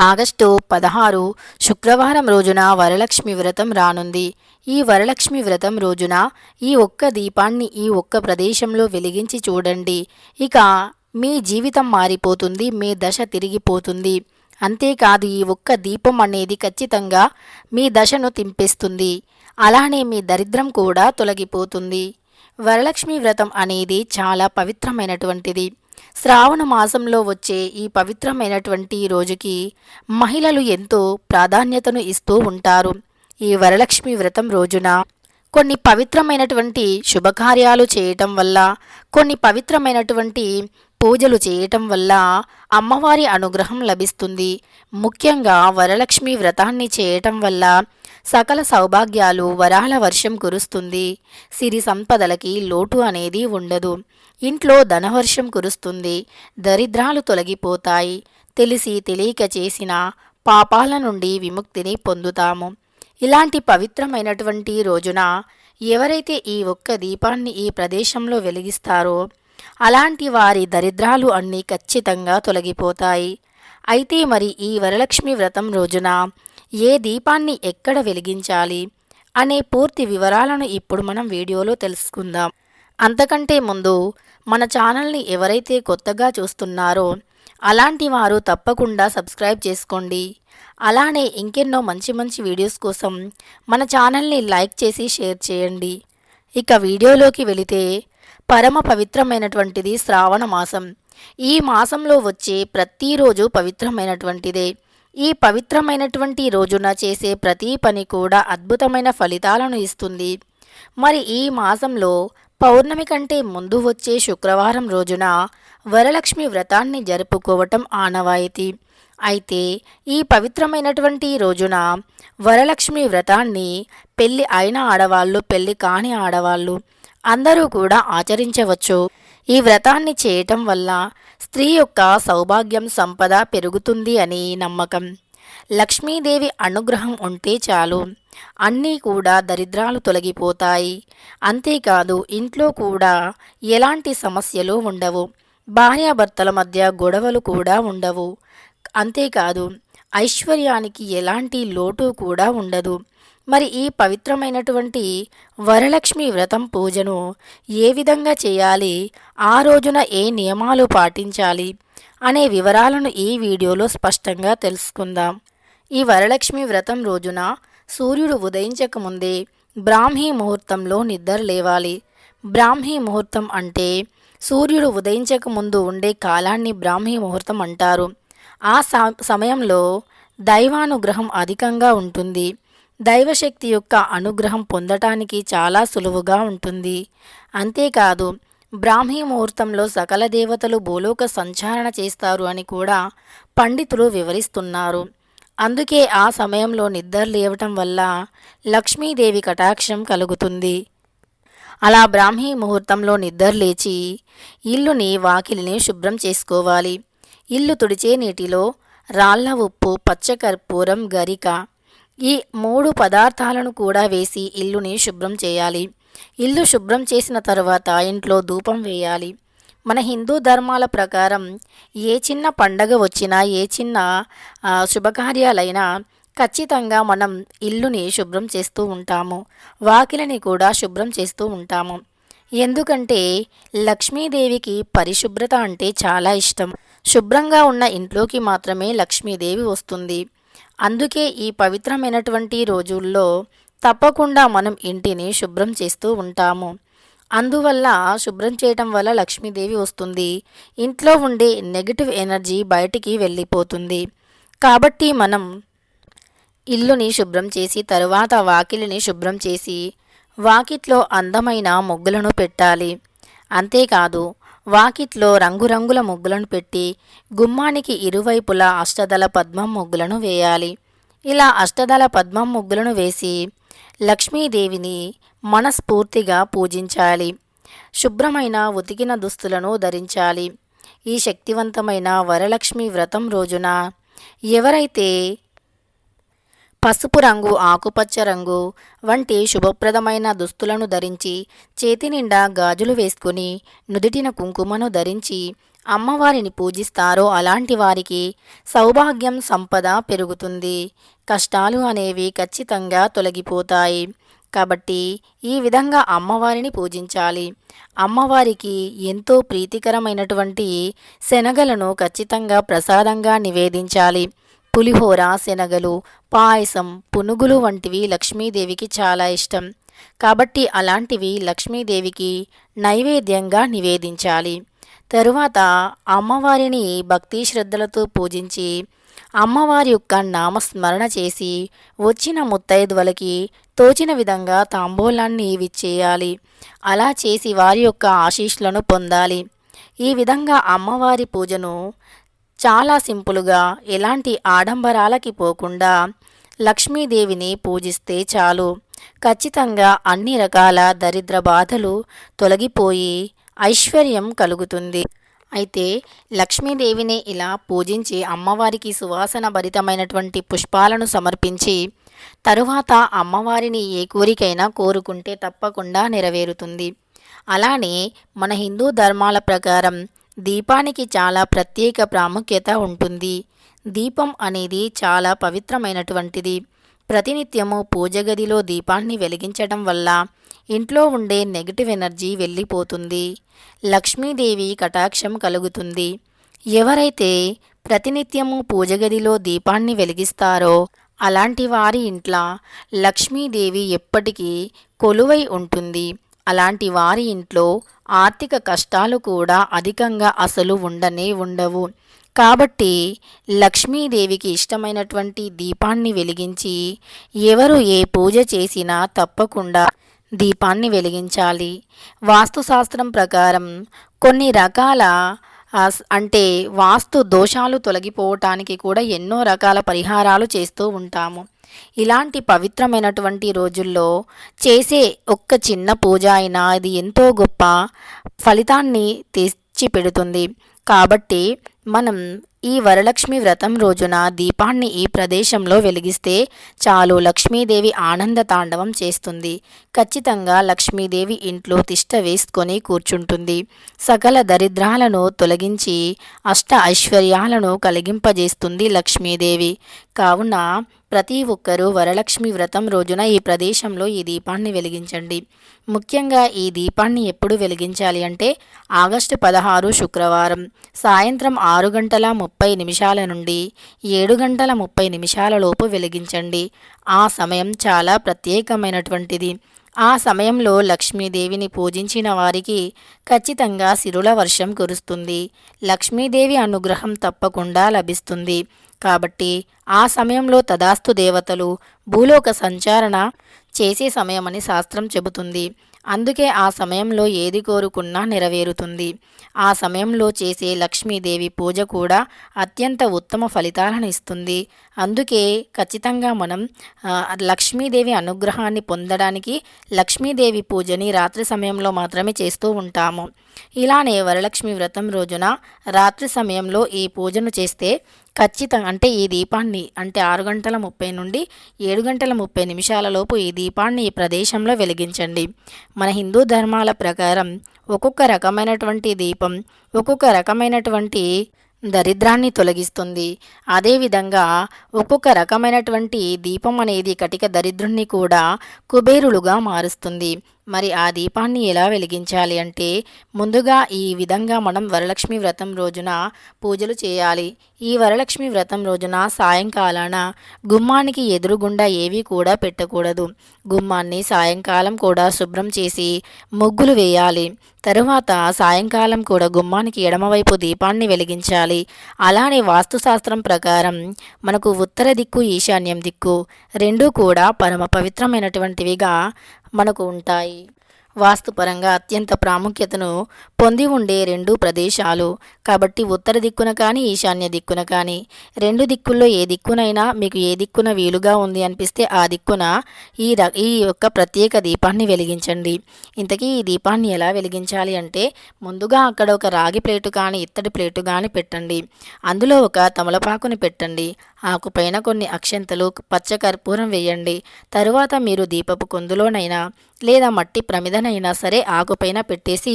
August 16 శుక్రవారం రోజున వరలక్ష్మి వ్రతం రానుంది. ఈ వరలక్ష్మి వ్రతం రోజున ఈ ఒక్క దీపాన్ని ఈ ఒక్క ప్రదేశంలో వెలిగించి చూడండి. ఇక మీ జీవితం మారిపోతుంది, మీ దశ తిరిగిపోతుంది. అంతేకాదు, ఈ ఒక్క దీపం అనేది ఖచ్చితంగా మీ దశను తింపేస్తుంది. అలానే మీ దరిద్రం కూడా తొలగిపోతుంది. వరలక్ష్మి వ్రతం అనేది చాలా పవిత్రమైనటువంటిది. శ్రావణ మాసంలో వచ్చే ఈ పవిత్రమైనటువంటి రోజుకి మహిళలు ఎంతో ప్రాధాన్యతను ఇస్తూ ఉంటారు. ఈ వరలక్ష్మి వ్రతం రోజున కొన్ని పవిత్రమైనటువంటి శుభకార్యాలు చేయటం వల్ల, కొన్ని పవిత్రమైనటువంటి పూజలు చేయటం వల్ల అమ్మవారి అనుగ్రహం లభిస్తుంది. ముఖ్యంగా వరలక్ష్మి వ్రతాన్ని చేయటం వల్ల సకల సౌభాగ్యాలు, వరాల వర్షం కురుస్తుంది. సిరి సంపదలకి లోటు అనేది ఉండదు. ఇంట్లో ధనవర్షం కురుస్తుంది. దరిద్రాలు తొలగిపోతాయి. తెలిసి తెలియక చేసిన పాపాల నుండి విముక్తిని పొందుతాము. ఇలాంటి పవిత్రమైనటువంటి రోజున ఎవరైతే ఈ ఒక్క దీపాన్ని ఈ ప్రదేశంలో వెలిగిస్తారో అలాంటి వారి దరిద్రాలు అన్నీ ఖచ్చితంగా తొలగిపోతాయి. అయితే మరి ఈ వరలక్ష్మి వ్రతం రోజున ఏ దీపాన్ని ఎక్కడ వెలిగించాలి అనే పూర్తి వివరాలను ఇప్పుడు మనం వీడియోలో తెలుసుకుందాం. అంతకంటే ముందు మన ఛానల్ని ఎవరైతే కొత్తగా చూస్తున్నారో అలాంటి వారు తప్పకుండా సబ్స్క్రైబ్ చేసుకోండి. అలానే ఇంకెన్నో మంచి మంచి వీడియోస్ కోసం మన ఛానల్ని లైక్ చేసి షేర్ చేయండి. ఇక వీడియోలోకి వెళితే, పరమ పవిత్రమైనటువంటిది శ్రావణ మాసం. ఈ మాసంలో వచ్చే ప్రతిరోజు పవిత్రమైనటువంటిదే. ఈ పవిత్రమైనటువంటి రోజున చేసే ప్రతి పని కూడా అద్భుతమైన ఫలితాలను ఇస్తుంది. మరి ఈ మాసంలో పౌర్ణమి కంటే ముందు వచ్చే శుక్రవారం రోజున వరలక్ష్మి వ్రతాన్ని జరుపుకోవటం ఆనవాయితీ. అయితే ఈ పవిత్రమైనటువంటి రోజున వరలక్ష్మి వ్రతాన్ని పెళ్లి అయిన ఆడవాళ్ళు, పెళ్లి కాని ఆడవాళ్ళు అందరూ కూడా ఆచరించవచ్చు. ఈ వ్రతాన్ని చేయటం వల్ల స్త్రీ యొక్క సౌభాగ్యం, సంపద పెరుగుతుంది అని నమ్మకం. లక్ష్మీదేవి అనుగ్రహం ఉంటే చాలు, అన్నీ కూడా దరిద్రాలు తొలగిపోతాయి. అంతేకాదు, ఇంట్లో కూడా ఎలాంటి సమస్యలు ఉండవు. భార్యాభర్తల మధ్య గొడవలు కూడా ఉండవు. అంతేకాదు, ఐశ్వర్యానికి ఎలాంటి లోటు కూడా ఉండదు. మరి ఈ పవిత్రమైనటువంటి వరలక్ష్మి వ్రతం పూజను ఏ విధంగా చేయాలి, ఆ రోజున ఏ నియమాలు పాటించాలి అనే వివరాలను ఈ వీడియోలో స్పష్టంగా తెలుసుకుందాం. ఈ వరలక్ష్మి వ్రతం రోజున సూర్యుడు ఉదయించకముందే బ్రాహ్మీ ముహూర్తంలో నిద్ర లేవాలి. బ్రాహ్మీ ముహూర్తం అంటే సూర్యుడు ఉదయించకముందు ఉండే కాలాన్ని బ్రాహ్మీ ముహూర్తం అంటారు. ఆ సమయంలో దైవానుగ్రహం అధికంగా ఉంటుంది. దైవశక్తి యొక్క అనుగ్రహం పొందటానికి చాలా సులువుగా ఉంటుంది. అంతేకాదు, బ్రాహ్మీ ముహూర్తంలో సకల దేవతలు భూలోక సంచారణ చేస్తారు అని కూడా పండితులు వివరిస్తున్నారు. అందుకే ఆ సమయంలో నిద్ర లేవటం వల్ల లక్ష్మీదేవి కటాక్షం కలుగుతుంది. అలా బ్రాహ్మీ ముహూర్తంలో నిద్ర లేచి ఇల్లుని, వాకిలిని శుభ్రం చేసుకోవాలి. ఇల్లు తుడిచే నీటిలో రాళ్ల ఉప్పు, పచ్చకర్పూరం, గరిక ఈ 3 పదార్థాలను కూడా వేసి ఇల్లుని శుభ్రం చేయాలి. ఇల్లు శుభ్రం చేసిన తర్వాత ఇంట్లో ధూపం వేయాలి. మన హిందూ ధర్మాల ప్రకారం ఏ చిన్న పండగ వచ్చినా, ఏ చిన్న శుభకార్యాలైనా ఖచ్చితంగా మనం ఇల్లుని శుభ్రం చేస్తూ ఉంటాము. వాకిలిని కూడా శుభ్రం చేస్తూ ఉంటాము. ఎందుకంటే లక్ష్మీదేవికి పరిశుభ్రత అంటే చాలా ఇష్టం. శుభ్రంగా ఉన్న ఇంట్లోకి మాత్రమే లక్ష్మీదేవి వస్తుంది. అందుకే ఈ పవిత్రమైనటువంటి రోజుల్లో తప్పకుండా మనం ఇంటిని శుభ్రం చేస్తూ ఉంటాము. అందువల్ల శుభ్రం చేయటం వల్ల లక్ష్మీదేవి వస్తుంది. ఇంట్లో ఉండే నెగిటివ్ ఎనర్జీ బయటికి వెళ్ళిపోతుంది. కాబట్టి మనం ఇల్లుని శుభ్రం చేసి తరువాత వాకిలిని శుభ్రం చేసి వాకిట్లో అందమైన ముగ్గులను పెట్టాలి. అంతేకాదు, వాకిట్లో రంగురంగుల ముగ్గులను పెట్టి గుమ్మానికి ఇరువైపులా అష్టదళ పద్మం ముగ్గులను వేయాలి. ఇలా అష్టదళ పద్మం ముగ్గులను వేసి లక్ష్మీదేవిని మనస్ఫూర్తిగా పూజించాలి. శుభ్రమైన ఉతికిన దుస్తులను ధరించాలి. ఈ శక్తివంతమైన వరలక్ష్మి వ్రతం రోజున ఎవరైతే పసుపు రంగు, ఆకుపచ్చ రంగు వంటి శుభప్రదమైన దుస్తులను ధరించి చేతి నిండా గాజులు వేసుకుని నుదిటిన కుంకుమను ధరించి అమ్మవారిని పూజిస్తారో అలాంటి వారికి సౌభాగ్యం సంపద పెరుగుతుంది. కష్టాలు అనేవి ఖచ్చితంగా తొలగిపోతాయి. కాబట్టి ఈ విధంగా అమ్మవారిని పూజించాలి. అమ్మవారికి ఎంతో ప్రీతికరమైనటువంటి శనగలను ఖచ్చితంగా ప్రసాదంగా నివేదించాలి. పులిహోర, శనగలు, పాయసం, పునుగులు వంటివి లక్ష్మీదేవికి చాలా ఇష్టం. కాబట్టి అలాంటివి లక్ష్మీదేవికి నైవేద్యంగా నివేదించాలి. తరువాత అమ్మవారిని భక్తి శ్రద్ధలతో పూజించి అమ్మవారి యొక్క నామస్మరణ చేసి వచ్చిన ముత్తైదువలకి తోచిన విధంగా తాంబూలాన్ని విచ్చేయాలి. అలా చేసి వారి యొక్క ఆశీస్సులను పొందాలి. ఈ విధంగా అమ్మవారి పూజను చాలా సింపుల్గా ఎలాంటి ఆడంబరాలకి పోకుండా లక్ష్మీదేవిని పూజిస్తే చాలు. ఖచ్చితంగా అన్ని రకాల దరిద్ర బాధలు తొలగిపోయి ఐశ్వర్యం కలుగుతుంది. అయితే లక్ష్మీదేవిని ఇలా పూజించి అమ్మవారికి సువాసన భరితమైనటువంటి పుష్పాలను సమర్పించి తరువాత అమ్మవారిని ఏ కోరికైనా కోరుకుంటే తప్పకుండా నెరవేరుతుంది. అలానే మన హిందూ ధర్మాల ప్రకారం దీపానికి చాలా ప్రత్యేక ప్రాముఖ్యత ఉంటుంది. దీపం అనేది చాలా పవిత్రమైనటువంటిది. ప్రతినిత్యము పూజ గదిలో దీపాన్ని వెలిగించడం వల్ల ఇంట్లో ఉండే నెగటివ్ ఎనర్జీ వెళ్ళిపోతుంది. లక్ష్మీదేవి కటాక్షం కలుగుతుంది. ఎవరైతే ప్రతినిత్యము పూజ గదిలో దీపాన్ని వెలిగిస్తారో అలాంటి వారి ఇంట్లో లక్ష్మీదేవి ఎప్పటికీ కొలువై ఉంటుంది. అలాంటి వారి ఇంట్లో ఆర్థిక కష్టాలు కూడా అధికంగా అసలు ఉండవు. కాబట్టి లక్ష్మీదేవికి ఇష్టమైనటువంటి దీపాన్ని వెలిగించి ఎవరు ఏ పూజ చేసినా తప్పకుండా దీపాన్ని వెలిగించాలి. వాస్తుశాస్త్రం ప్రకారం కొన్ని రకాల అంటే వాస్తు దోషాలు తొలగిపోవటానికి కూడా ఎన్నో రకాల పరిహారాలు చేస్తూ ఉంటాము. ఇలాంటి పవిత్రమైనటువంటి రోజుల్లో చేసే ఒక్క చిన్న పూజ అయినా అది ఎంతో గొప్ప ఫలితాన్ని తెచ్చి పెడుతుంది. కాబట్టి మనం ఈ వరలక్ష్మి వ్రతం రోజున దీపాన్ని ఈ ప్రదేశంలో వెలిగిస్తే చాలు, లక్ష్మీదేవి ఆనంద తాండవం చేస్తుంది. ఖచ్చితంగా లక్ష్మీదేవి ఇంట్లో తిష్ట వేసుకొని కూర్చుంటుంది. సకల దరిద్రాలను తొలగించి అష్ట ఐశ్వర్యాలను కలిగింపజేస్తుంది లక్ష్మీదేవి. కావున ప్రతి ఒక్కరూ వరలక్ష్మి వ్రతం రోజున ఈ ప్రదేశంలో ఈ దీపాన్ని వెలిగించండి. ముఖ్యంగా ఈ దీపాన్ని ఎప్పుడు వెలిగించాలి అంటే ఆగస్టు 16 శుక్రవారం సాయంత్రం 6:30 నుండి 7:30 లోపు వెలిగించండి. ఆ సమయం చాలా ప్రత్యేకమైనటువంటిది. ఆ సమయంలో లక్ష్మీదేవిని పూజించిన వారికి ఖచ్చితంగా సిరుల వర్షం కురుస్తుంది. లక్ష్మీదేవి అనుగ్రహం తప్పకుండా లభిస్తుంది. కాబట్టి ఆ సమయంలో తదాస్తు దేవతలు భూలోక సంచారణ చేసే సమయమని శాస్త్రం చెబుతుంది. అందుకే ఆ సమయంలో ఏది కోరుకున్నా నెరవేరుతుంది. ఆ సమయంలో చేసే లక్ష్మీదేవి పూజ కూడా అత్యంత ఉత్తమ ఫలితాలను ఇస్తుంది. అందుకే ఖచ్చితంగా మనం లక్ష్మీదేవి అనుగ్రహాన్ని పొందడానికి లక్ష్మీదేవి పూజని రాత్రి సమయంలో మాత్రమే చేస్తూ ఉంటాము. ఇలానే వరలక్ష్మి వ్రతం రోజున రాత్రి సమయంలో ఈ పూజను చేస్తే ఖచ్చితంగా అంటే ఈ దీపాన్ని అంటే 6:30 నుండి 7:30 లోపు ఈ దీపాన్ని ఈ ప్రదేశంలో వెలిగించండి. మన హిందూ ధర్మాల ప్రకారం ఒక్కొక్క రకమైనటువంటి దీపం ఒక్కొక్క రకమైనటువంటి దరిద్రాన్ని తొలగిస్తుంది. అదేవిధంగా ఒక్కొక్క రకమైనటువంటి దీపం అనేది కటిక దరిద్రుణ్ణి కూడా కుబేరులుగా మారుస్తుంది. మరి ఆ దీపాన్ని ఎలా వెలిగించాలి అంటే ముందుగా ఈ విధంగా మనం వరలక్ష్మి వ్రతం రోజున పూజలు చేయాలి. ఈ వరలక్ష్మి వ్రతం రోజున సాయంకాలాన గుమ్మానికి ఎదురుగుండా ఏవి కూడా పెట్టకూడదు. గుమ్మాన్ని సాయంకాలం కూడా శుభ్రం చేసి ముగ్గులు వేయాలి. తరువాత సాయంకాలం కూడా గుమ్మానికి ఎడమవైపు దీపాన్ని వెలిగించాలి. అలానే వాస్తుశాస్త్రం ప్రకారం మనకు ఉత్తర దిక్కు ఈశాన్యం దిక్కు రెండూ కూడా పరమ పవిత్రమైనటువంటివిగా మనకు ఉంటాయి. వాస్తుపరంగా అత్యంత ప్రాముఖ్యతను పొంది ఉండే రెండు ప్రదేశాలు. కాబట్టి ఉత్తర దిక్కున కానీ ఈశాన్య దిక్కున కానీ రెండు దిక్కుల్లో ఏ దిక్కునైనా మీకు ఏ దిక్కున వీలుగా ఉంది అనిపిస్తే ఆ దిక్కున ఈ యొక్క ప్రత్యేక దీపాన్ని వెలిగించండి. ఇంతకీ ఈ దీపాన్ని ఎలా వెలిగించాలి అంటే ముందుగా అక్కడ ఒక రాగి ప్లేటు కానీ ఇత్తడి ప్లేటు కానీ పెట్టండి. అందులో ఒక తమలపాకుని పెట్టండి. ఆకుపైన కొన్ని అక్షంతలు పచ్చ కర్పూరం వేయండి. తరువాత మీరు దీపపు కొందులోనైనా లేదా మట్టి ప్రమిదనైనా సరే ఆకుపైన పెట్టేసి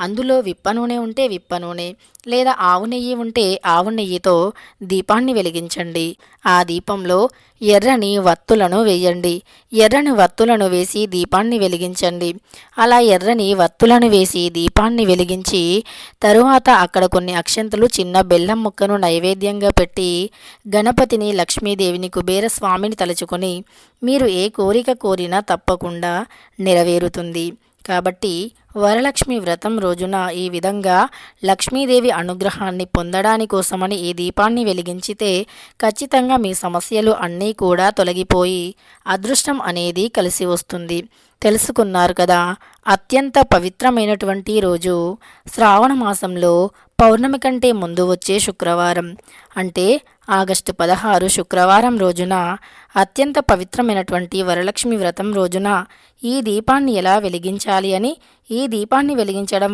అందులో విప్ప నూనె ఉంటే విప్ప నూనె లేదా ఆవు నెయ్యి ఉంటే ఆవు నెయ్యితో దీపాన్ని వెలిగించండి. ఆ దీపంలో ఎర్రని వత్తులను వేయండి. ఎర్రని వత్తులను వేసి దీపాన్ని వెలిగించండి. అలా ఎర్రని వత్తులను వేసి దీపాన్ని వెలిగించి తరువాత అక్కడ కొన్ని అక్షంతలు చిన్న బెల్లం ముక్కను నైవేద్యంగా పెట్టి గణపతిని, లక్ష్మీదేవిని, కుబేర స్వామిని తలుచుకొని మీరు ఏ కోరిక కోరినా తప్పకుండా నెరవేరుతుంది. కాబట్టి వరలక్ష్మి వ్రతం రోజున ఈ విధంగా లక్ష్మీదేవి అనుగ్రహాన్ని పొందడాని కోసమని ఈ దీపాన్ని వెలిగించితే ఖచ్చితంగా మీ సమస్యలు అన్నీ కూడా తొలగిపోయి అదృష్టం అనేది కలిసి వస్తుంది. తెలుసుకున్నారు కదా. అత్యంత పవిత్రమైనటువంటి రోజు శ్రావణ మాసంలో పౌర్ణమి కంటే ముందు వచ్చే శుక్రవారం అంటే ఆగస్టు 16 శుక్రవారం రోజున అత్యంత పవిత్రమైనటువంటి వరలక్ష్మి వ్రతం రోజున ఈ దీపాన్ని ఎలా వెలిగించాలి అని, ఈ దీపాన్ని వెలిగించడం